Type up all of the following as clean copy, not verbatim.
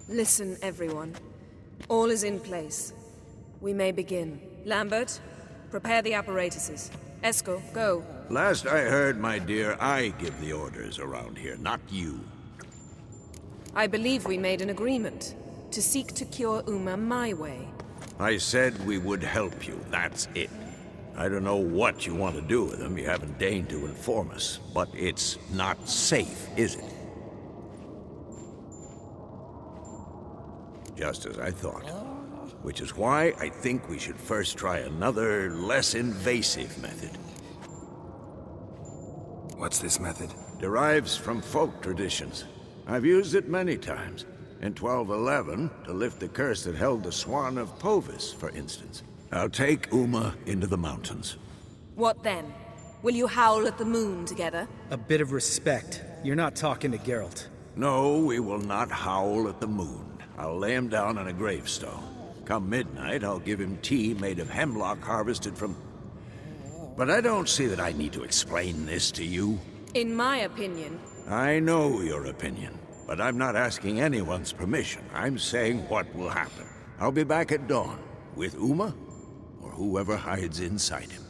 Listen, everyone. All is in place. We may begin. Lambert, prepare the apparatuses. Eskel, go. Last I heard, my dear, I give the orders around here, not you. I believe we made an agreement to seek to cure Uma my way. I said we would help you, that's it. I don't know what you want to do with him, you haven't deigned to inform us, but it's not safe, is it? Just as I thought. Which is why I think we should first try another, less invasive method. What's this method? Derives from folk traditions. I've used it many times. In 1211, to lift the curse that held the Swan of Povis, for instance. I'll take Uma into the mountains. What then? Will you howl at the moon together? A bit of respect. You're not talking to Geralt. No, we will not howl at the moon. I'll lay him down on a gravestone. Come midnight, I'll give him tea made of hemlock harvested from... But I don't see that I need to explain this to you. In my opinion... I know your opinion, but I'm not asking anyone's permission. I'm saying what will happen. I'll be back at dawn, with Uma, or whoever hides inside him.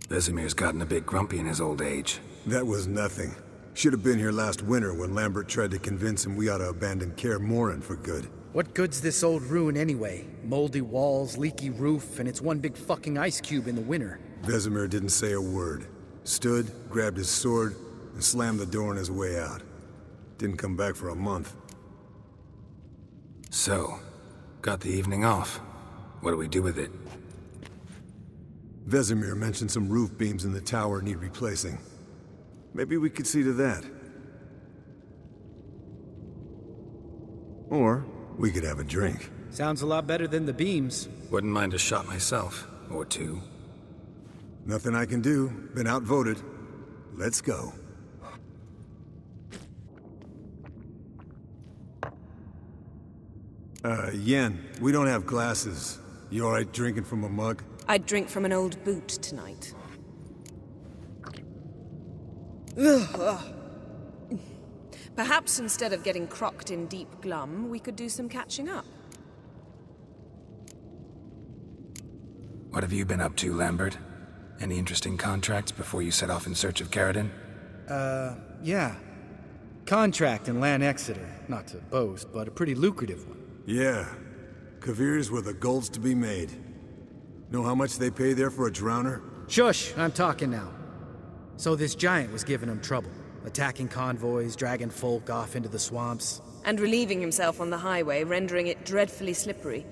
Vesemir's gotten a bit grumpy in his old age. That was nothing. Should have been here last winter when Lambert tried to convince him we ought to abandon Kaer Morhen for good. What good's this old ruin anyway? Moldy walls, leaky roof, and it's one big fucking ice cube in the winter. Vesemir didn't say a word. Stood, grabbed his sword, and slammed the door on his way out. Didn't come back for a month. So, got the evening off. What do we do with it? Vesemir mentioned some roof beams in the tower need replacing. Maybe we could see to that. Or we could have a drink. Sounds a lot better than the beams. Wouldn't mind a shot myself, or two. Nothing I can do. Been outvoted. Let's go. Yen, we don't have glasses. You alright drinking from a mug? I'd drink from an old boot tonight. Perhaps instead of getting crocked in deep glum, we could do some catching up. What have you been up to, Lambert? Any interesting contracts before you set off in search of Caridin? Yeah. Contract in Lan Exeter. Not to boast, but a pretty lucrative one. Yeah. Kavir's were the gold's to be made. Know how much they pay there for a drowner? Shush! I'm talking now. So this giant was giving him trouble. Attacking convoys, dragging folk off into the swamps. And relieving himself on the highway, rendering it dreadfully slippery.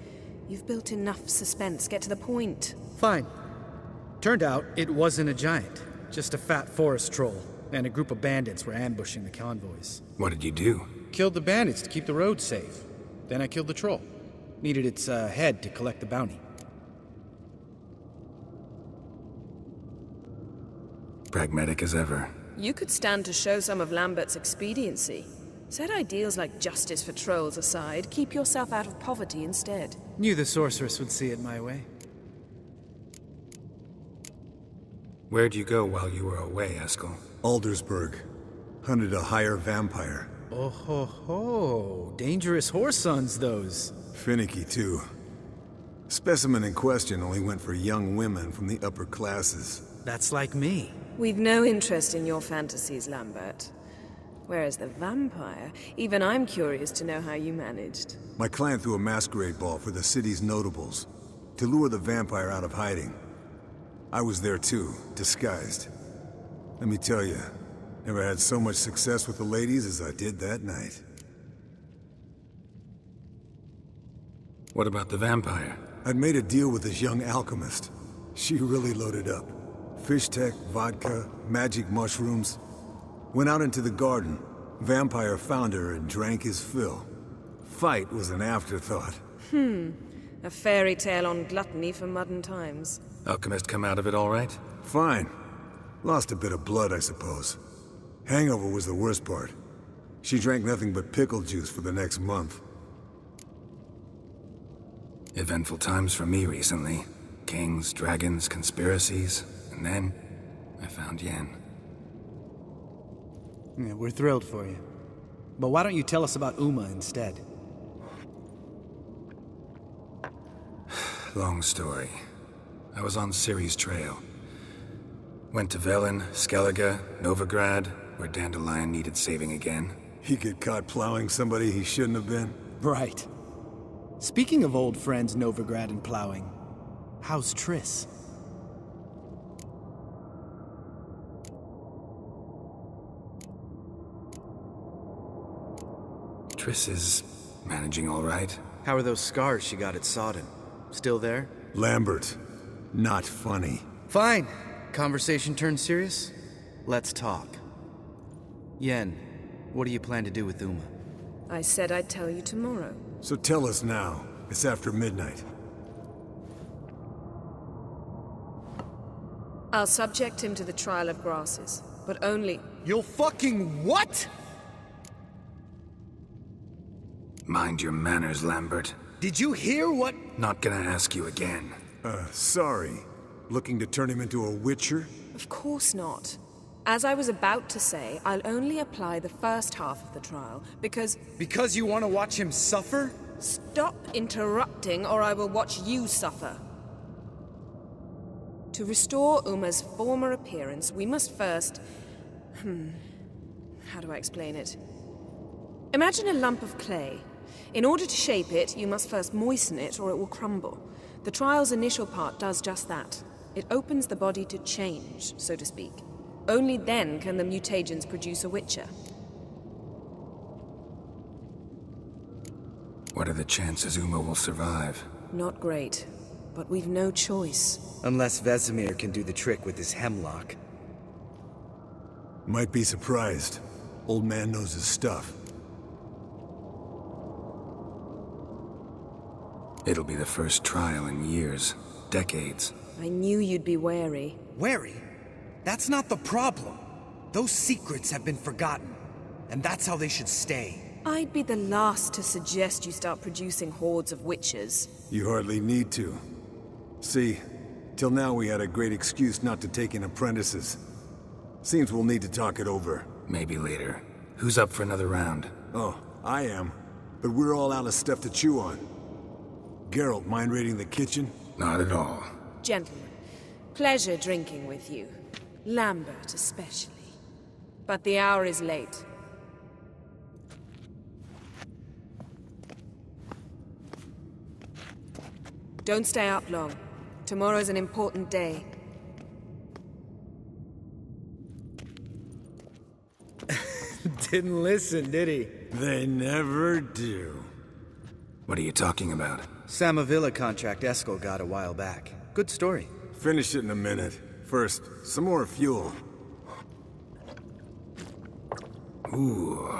You've built enough suspense. Get to the point. Fine. Turned out it wasn't a giant. Just a fat forest troll. And a group of bandits were ambushing the convoys. What did you do? Killed the bandits to keep the road safe. Then I killed the troll. Needed its head to collect the bounty. Pragmatic as ever. You could stand to show some of Lambert's expediency. Set ideals like justice for trolls aside, keep yourself out of poverty instead. Knew the sorceress would see it my way. Where'd you go while you were away, Eskel? Aldersburg. Hunted a higher vampire. Oh ho ho. Dangerous whoresons, those. Finicky, too. Specimen in question only went for young women from the upper classes. That's like me. We've no interest in your fantasies, Lambert. Whereas the vampire, even I'm curious to know how you managed. My client threw a masquerade ball for the city's notables, to lure the vampire out of hiding. I was there too, disguised. Let me tell you, never had so much success with the ladies as I did that night. What about the vampire? I'd made a deal with this young alchemist. She really loaded up. Fish tech, vodka, magic mushrooms. Went out into the garden. Vampire found her and drank his fill. Fight was an afterthought. A fairy tale on gluttony for modern times. Alchemist come out of it all right? Fine. Lost a bit of blood, I suppose. Hangover was the worst part. She drank nothing but pickle juice for the next month. Eventful times for me recently. Kings, dragons, conspiracies, and then I found Yen. Yeah, we're thrilled for you. But why don't you tell us about Uma instead? Long story. I was on Ciri's trail. Went to Velen, Skellige, Novigrad, where Dandelion needed saving again. He get caught plowing somebody he shouldn't have been? Right. Speaking of old friends Novigrad and plowing, how's Triss? Triss is managing all right. How are those scars she got at Sodden? Still there? Lambert, not funny. Fine. Conversation turned serious? Let's talk. Yen, what do you plan to do with Uma? I said I'd tell you tomorrow. So tell us now. It's after midnight. I'll subject him to the trial of grasses, but only... You'll fucking what? Mind your manners, Lambert. Did you hear what? Not gonna ask you again. Sorry. Looking to turn him into a witcher? Of course not. As I was about to say, I'll only apply the first half of the trial, because... Because you want to watch him suffer? Stop interrupting, or I will watch you suffer. To restore Uma's former appearance, we must first... How do I explain it? Imagine a lump of clay. In order to shape it, you must first moisten it, or it will crumble. The trial's initial part does just that. It opens the body to change, so to speak. Only then can the mutagens produce a witcher. What are the chances Uma will survive? Not great, but we've no choice. Unless Vesemir can do the trick with his hemlock. Might be surprised. Old man knows his stuff. It'll be the first trial in years. Decades. I knew you'd be wary. Wary? That's not the problem. Those secrets have been forgotten. And that's how they should stay. I'd be the last to suggest you start producing hordes of witches. You hardly need to. See, till now we had a great excuse not to take in apprentices. Seems we'll need to talk it over. Maybe later. Who's up for another round? Oh, I am. But we're all out of stuff to chew on. Geralt, mind raiding the kitchen? Not at all. Gentlemen, pleasure drinking with you. Lambert especially. But the hour is late. Don't stay up long. Tomorrow's an important day. Didn't listen, did he? They never do. What are you talking about? Samavilla contract Eskel got a while back. Good story. Finish it in a minute. First, some more fuel. Ooh,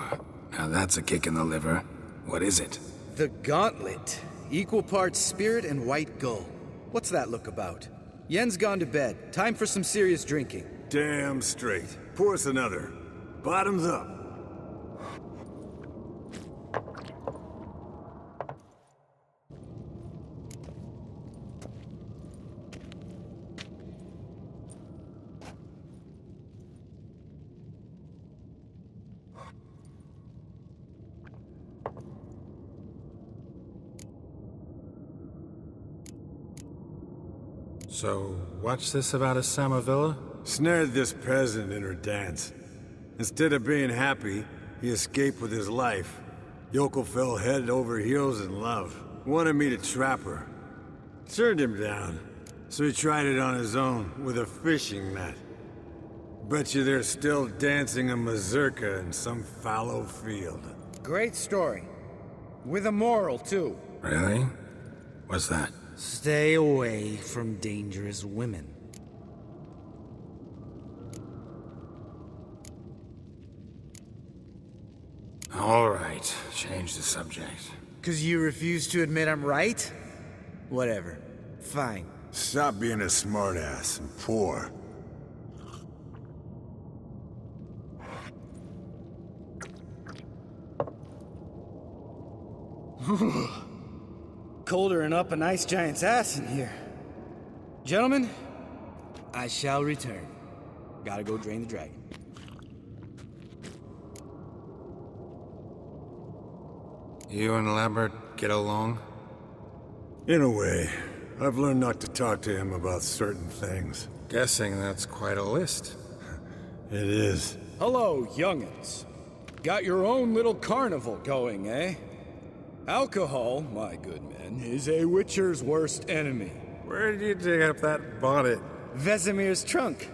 now that's a kick in the liver. What is it? The Gauntlet. Equal parts spirit and white gull. What's that look about? Yen's gone to bed. Time for some serious drinking. Damn straight. Pour us another. Bottoms up. So, what's this about a Samavilla? Snared this peasant in her dance. Instead of being happy, he escaped with his life. Yoko fell head over heels in love. Wanted me to trap her. Turned him down. So he tried it on his own, with a fishing net. Bet you they're still dancing a mazurka in some fallow field. Great story. With a moral, too. Really? What's that? Stay away from dangerous women. All right, change the subject. 'Cause you refuse to admit I'm right? Whatever. Fine. Stop being a smartass and pour. colder than up an ice giant's ass in here. Gentlemen, I shall return. Gotta go drain the dragon. You and Lambert get along? In a way. I've learned not to talk to him about certain things. Guessing that's quite a list. It is. Hello, young'uns. Got your own little carnival going, eh? Alcohol, my good men, is a witcher's worst enemy. Where did you dig up that bonnet? Vesemir's trunk.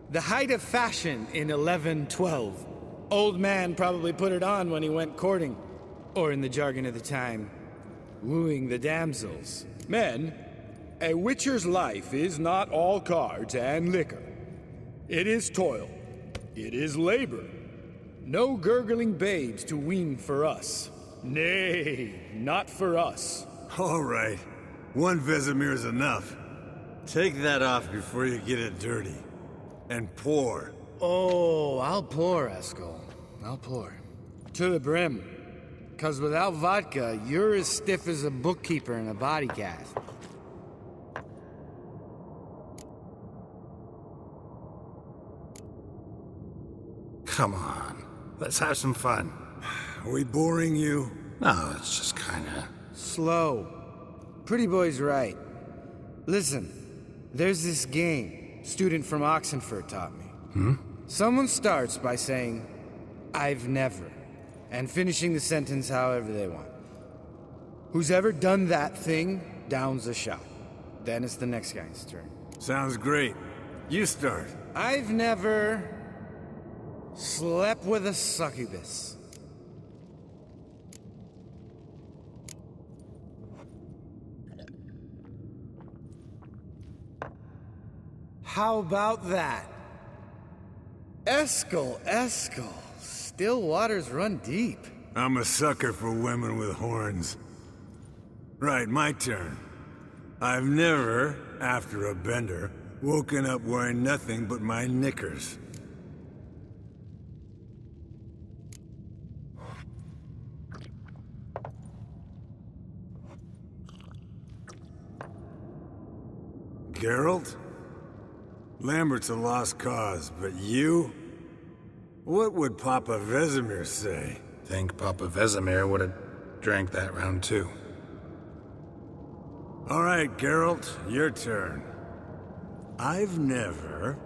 The height of fashion in 1112. Old man probably put it on when he went courting. Or in the jargon of the time, wooing the damsels. Men, a witcher's life is not all cards and liquor. It is toil. It is labor. No gurgling babes to wean for us. Nay, not for us. All right. One Vesemir is enough. Take that off before you get it dirty. And pour. Oh, I'll pour, Eskel. I'll pour. To the brim. 'Cause without vodka, you're as stiff as a bookkeeper in a body cast. Come on. Let's have some fun. Are we boring you? No, it's just kinda... Slow. Pretty boy's right. Listen, there's this game student from Oxenford taught me. Someone starts by saying, "I've never," and finishing the sentence however they want. Who's ever done that thing downs a shot. Then it's the next guy's turn. Sounds great. You start. I've never slept with a succubus. How about that? Eskel. Still waters run deep. I'm a sucker for women with horns. Right, my turn. I've never, after a bender, woken up wearing nothing but my knickers. Geralt? Lambert's a lost cause, but you? What would Papa Vesemir say? Think Papa Vesemir would have drank that round too. All right, Geralt, your turn. I've never...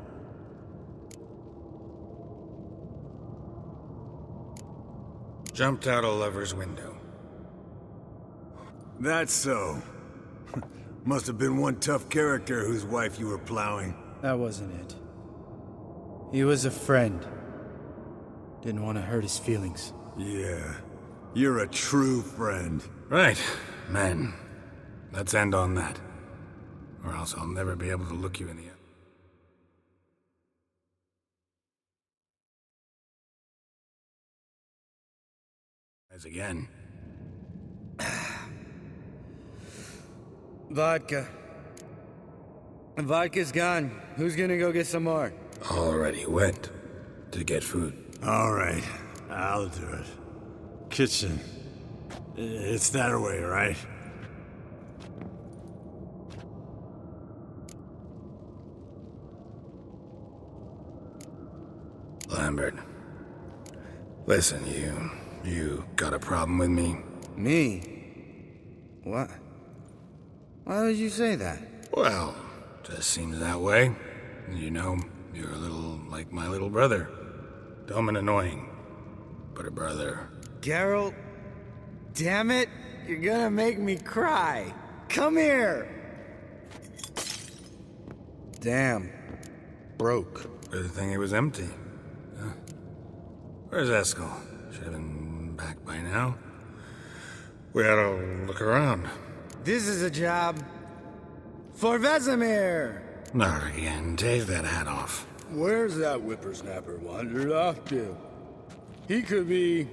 Jumped out a lover's window. That's so. Must have been one tough character whose wife you were plowing. That wasn't it. He was a friend. Didn't want to hurt his feelings. Yeah. You're a true friend. Right, men. Let's end on that. Or else I'll never be able to look you in the eyes again. Vodka. Vodka's gone. Who's gonna go get some more? Already went to get food. All right, I'll do it. Kitchen. It's that way, right? Lambert. Listen, you got a problem with me? Me? What? Why would you say that? Well, just seems that way. You know, you're a little like my little brother. Dumb and annoying, but a brother. Geralt, damn it, you're gonna make me cry. Come here. Damn. Broke. Good thing it was empty. Where's Eskel? Should have been back by now. We ought to look around. This is a job for Vesemir. Not again. Take that hat off. Where's that whippersnapper wandered off to? He could be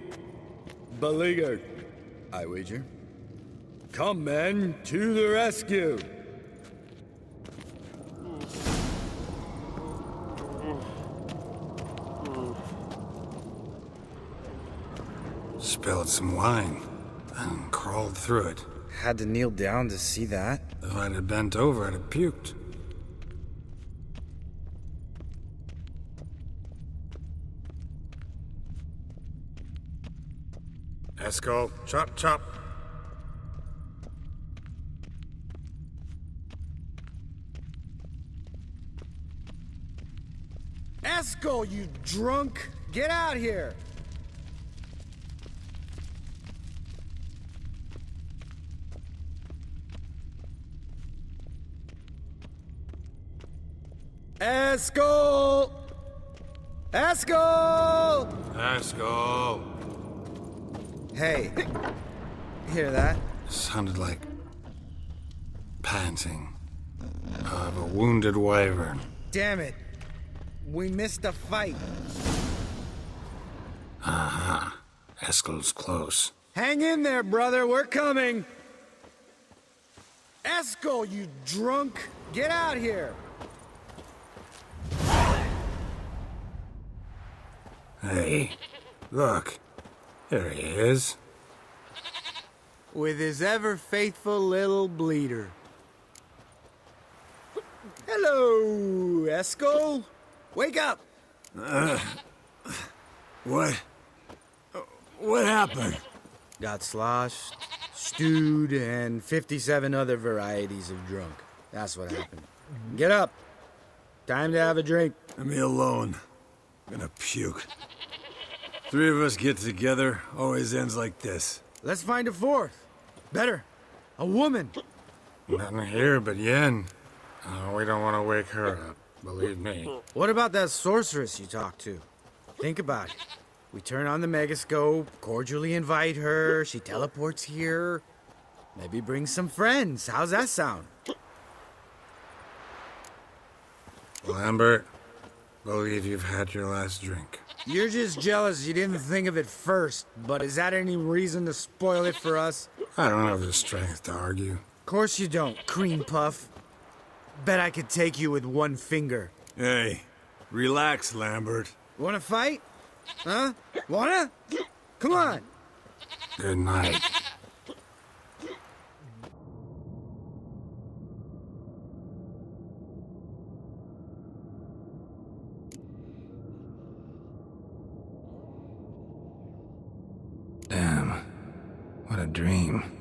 beleaguered, I wager. Come, men, to the rescue. Spilled some wine and crawled through it. Had to kneel down to see that. If I'd have bent over, I'd have puked. Eskel, chop, chop. Eskel, you drunk! Get out here! Eskel! Eskel! Eskel! Hey, hear that? Sounded like panting of a wounded wyvern. Damn it. We missed a fight. Uh-huh. Eskel's close. Hang in there, brother. We're coming. Eskel, you drunk! Get out here! Hey, look. There he is. With his ever-faithful little bleeder. Hello, Eskel. Wake up! What? What happened? Got sloshed, stewed, and 57 other varieties of drunk. That's what happened. Get up. Time to have a drink. Leave me alone. I'm gonna puke. Three of us get together, always ends like this. Let's find a fourth. Better. A woman. Nothing here but Yen. Oh, we don't want to wake her up, believe me. What about that sorceress you talked to? Think about it. We turn on the megascope, cordially invite her, she teleports here. Maybe bring some friends. How's that sound? Lambert, believe you've had your last drink. You're just jealous you didn't think of it first, but is that any reason to spoil it for us? I don't have the strength to argue. Course you don't, cream puff. Bet I could take you with one finger. Hey, relax, Lambert. Wanna fight? Huh? Wanna? Come on. Good night. Damn. What a dream.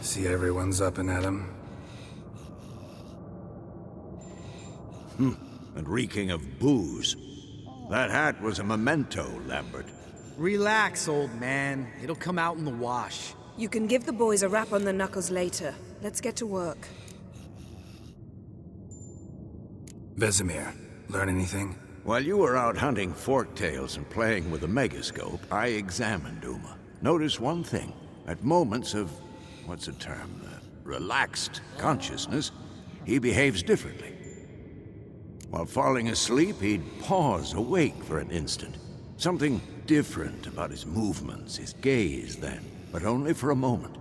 See everyone's up and at 'em. And reeking of booze. That hat was a memento, Lambert. Relax, old man. It'll come out in the wash. You can give the boys a rap on the knuckles later. Let's get to work. Vesemir, learn anything? While you were out hunting forktails and playing with the megascope, I examined Uma. Notice one thing. At moments of, what's the term, relaxed consciousness, he behaves differently. While falling asleep, he'd pause awake for an instant. Something different about his movements, his gaze then, but only for a moment.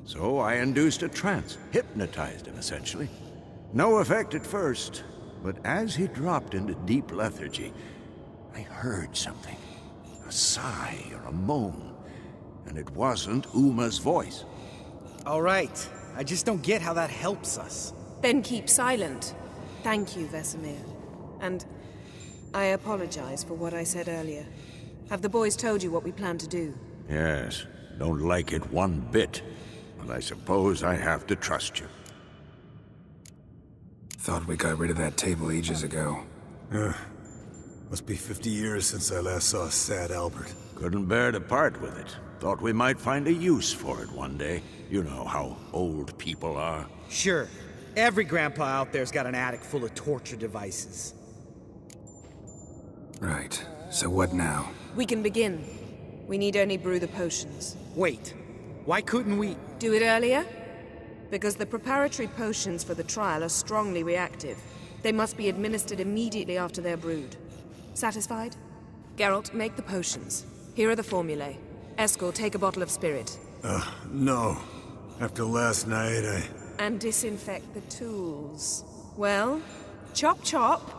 So I induced a trance, hypnotized him essentially. No effect at first, but as he dropped into deep lethargy, I heard something. A sigh or a moan, and it wasn't Uma's voice. All right. I just don't get how that helps us. Then keep silent. Thank you, Vesemir. And I apologize for what I said earlier. Have the boys told you what we plan to do? Yes, don't like it one bit, but I suppose I have to trust you. Thought we got rid of that table ages ago. Must be 50 years since I last saw sad Albert. Couldn't bear to part with it. Thought we might find a use for it one day. You know how old people are. Sure. Every grandpa out there's got an attic full of torture devices. Right. So what now? We can begin. We need only brew the potions. Wait. Why couldn't we... Do it earlier? Because the preparatory potions for the trial are strongly reactive. They must be administered immediately after they're brewed. Satisfied? Geralt, make the potions. Here are the formulae. Eskel, take a bottle of spirit. No. After last night, And disinfect the tools. Well, chop chop.